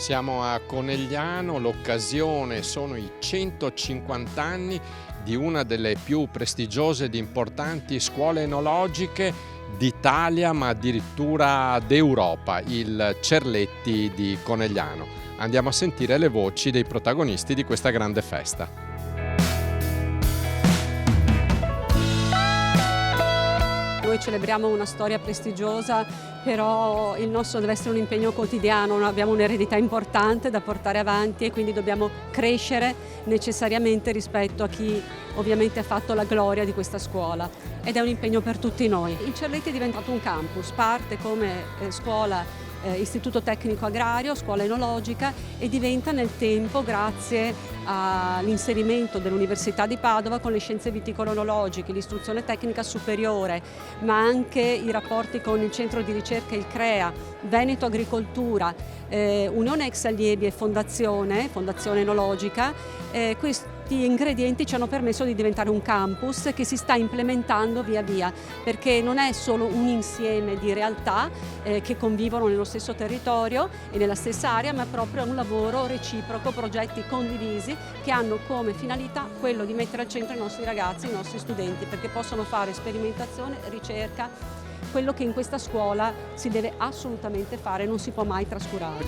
Siamo a Conegliano, l'occasione sono i 150 anni di una delle più prestigiose ed importanti scuole enologiche d'Italia, ma addirittura d'Europa, il Cerletti di Conegliano. Andiamo a sentire le voci dei protagonisti di questa grande festa. Noi celebriamo una storia prestigiosa, però il nostro deve essere un impegno quotidiano, abbiamo un'eredità importante da portare avanti e quindi dobbiamo crescere necessariamente rispetto a chi ovviamente ha fatto la gloria di questa scuola, ed è un impegno per tutti noi. Il Cerletti è diventato un campus, parte come scuola istituto tecnico agrario, scuola enologica, e diventa nel tempo, grazie all'inserimento dell'Università di Padova con le scienze viticolo-enologiche, l'istruzione tecnica superiore, ma anche i rapporti con il centro di ricerca, il CREA, Veneto Agricoltura, Unione Ex Allievi e Fondazione Enologica. Questi ingredienti ci hanno permesso di diventare un campus che si sta implementando via via, perché non è solo un insieme di realtà che convivono nello stesso territorio e nella stessa area, ma proprio un lavoro reciproco, progetti condivisi che hanno come finalità quello di mettere al centro i nostri ragazzi, i nostri studenti, perché possono fare sperimentazione, ricerca, quello che in questa scuola si deve assolutamente fare, non si può mai trascurare.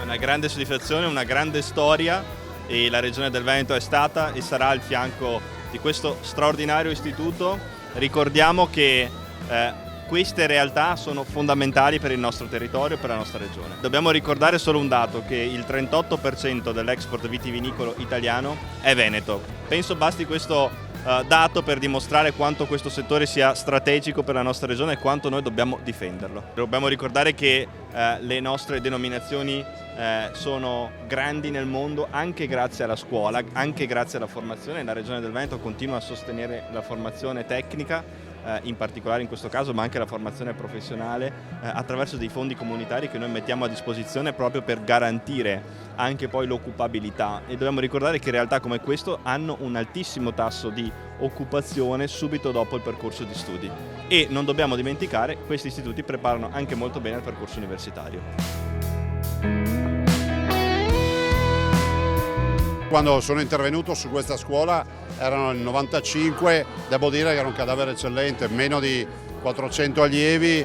Una grande soddisfazione, una grande storia, e la Regione del Veneto è stata e sarà al fianco di questo straordinario istituto. Ricordiamo che queste realtà sono fondamentali per il nostro territorio e per la nostra regione. Dobbiamo ricordare solo un dato, che il 38% dell'export vitivinicolo italiano è veneto. Penso basti questo dato per dimostrare quanto questo settore sia strategico per la nostra regione e quanto noi dobbiamo difenderlo. Dobbiamo ricordare che le nostre denominazioni sono grandi nel mondo anche grazie alla scuola, anche grazie alla formazione. La Regione del Veneto continua a sostenere la formazione tecnica, in particolare in questo caso, ma anche la formazione professionale, attraverso dei fondi comunitari che noi mettiamo a disposizione proprio per garantire anche poi l'occupabilità. E dobbiamo ricordare che realtà come questo hanno un altissimo tasso di occupazione subito dopo il percorso di studi, e non dobbiamo dimenticare, questi istituti preparano anche molto bene il percorso universitario. Quando sono intervenuto su questa scuola erano nel 95, devo dire che era un cadavere eccellente, meno di 400 allievi,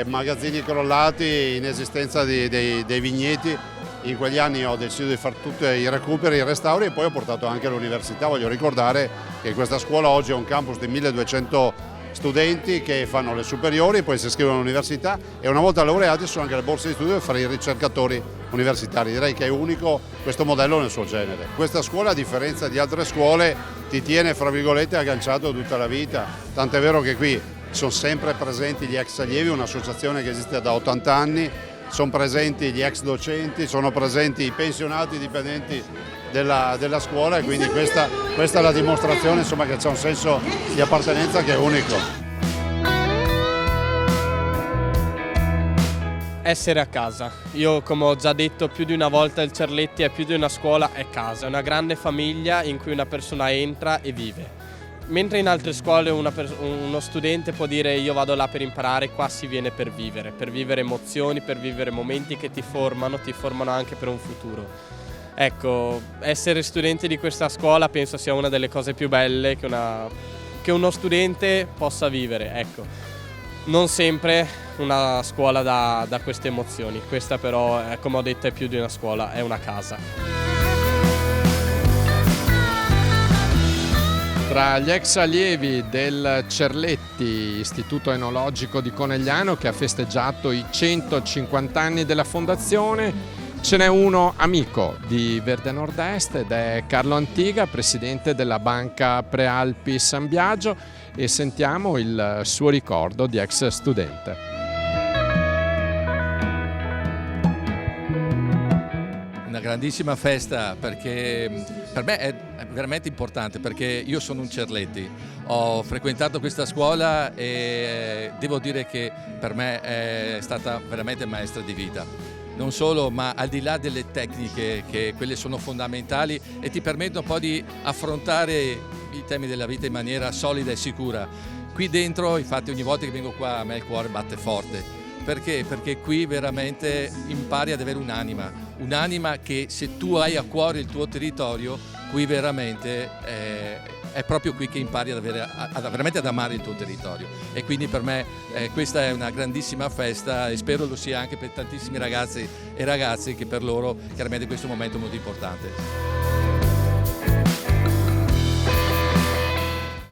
magazzini crollati, inesistenza dei vigneti. In quegli anni ho deciso di fare tutti i recuperi, i restauri, e poi ho portato anche all'università. Voglio ricordare che questa scuola oggi è un campus di 1200 studenti che fanno le superiori, poi si iscrivono all'università, e una volta laureati sono anche le borse di studio per fare i ricercatori universitari. Direi che è unico questo modello nel suo genere. Questa scuola, a differenza di altre scuole, ti tiene, fra virgolette, agganciato tutta la vita. Tant'è vero che qui sono sempre presenti gli ex allievi, un'associazione che esiste da 80 anni, sono presenti gli ex docenti, sono presenti i pensionati dipendenti della scuola, e quindi questa è la dimostrazione, insomma, che c'è un senso di appartenenza che è unico. Essere a casa. Io, come ho già detto più di una volta, il Cerletti è più di una scuola, è casa, è una grande famiglia in cui una persona entra e vive. Mentre in altre scuole uno studente può dire io vado là per imparare, qua si viene per vivere emozioni, per vivere momenti che ti formano anche per un futuro. Ecco, essere studenti di questa scuola penso sia una delle cose più belle che uno studente possa vivere. Ecco, non sempre una scuola dà queste emozioni, questa però, come ho detto, è più di una scuola, è una casa. Tra gli ex allievi del Cerletti, Istituto Enologico di Conegliano, che ha festeggiato i 150 anni della fondazione, ce n'è uno amico di Verde Nord-Est, ed è Carlo Antiga, presidente della Banca Prealpi San Biagio, e sentiamo il suo ricordo di ex studente. Una grandissima festa, perché per me è veramente importante, perché io sono un Cerletti, ho frequentato questa scuola e devo dire che per me è stata veramente maestra di vita. Non solo, ma al di là delle tecniche, che quelle sono fondamentali e ti permettono poi di affrontare i temi della vita in maniera solida e sicura. Qui dentro, infatti, ogni volta che vengo qua a me il cuore batte forte. Perché? Perché qui veramente impari ad avere un'anima che se tu hai a cuore il tuo territorio, qui veramente è proprio qui che impari veramente ad amare il tuo territorio. E quindi per me questa è una grandissima festa e spero lo sia anche per tantissimi ragazzi e ragazze che per loro chiaramente questo è un momento molto importante.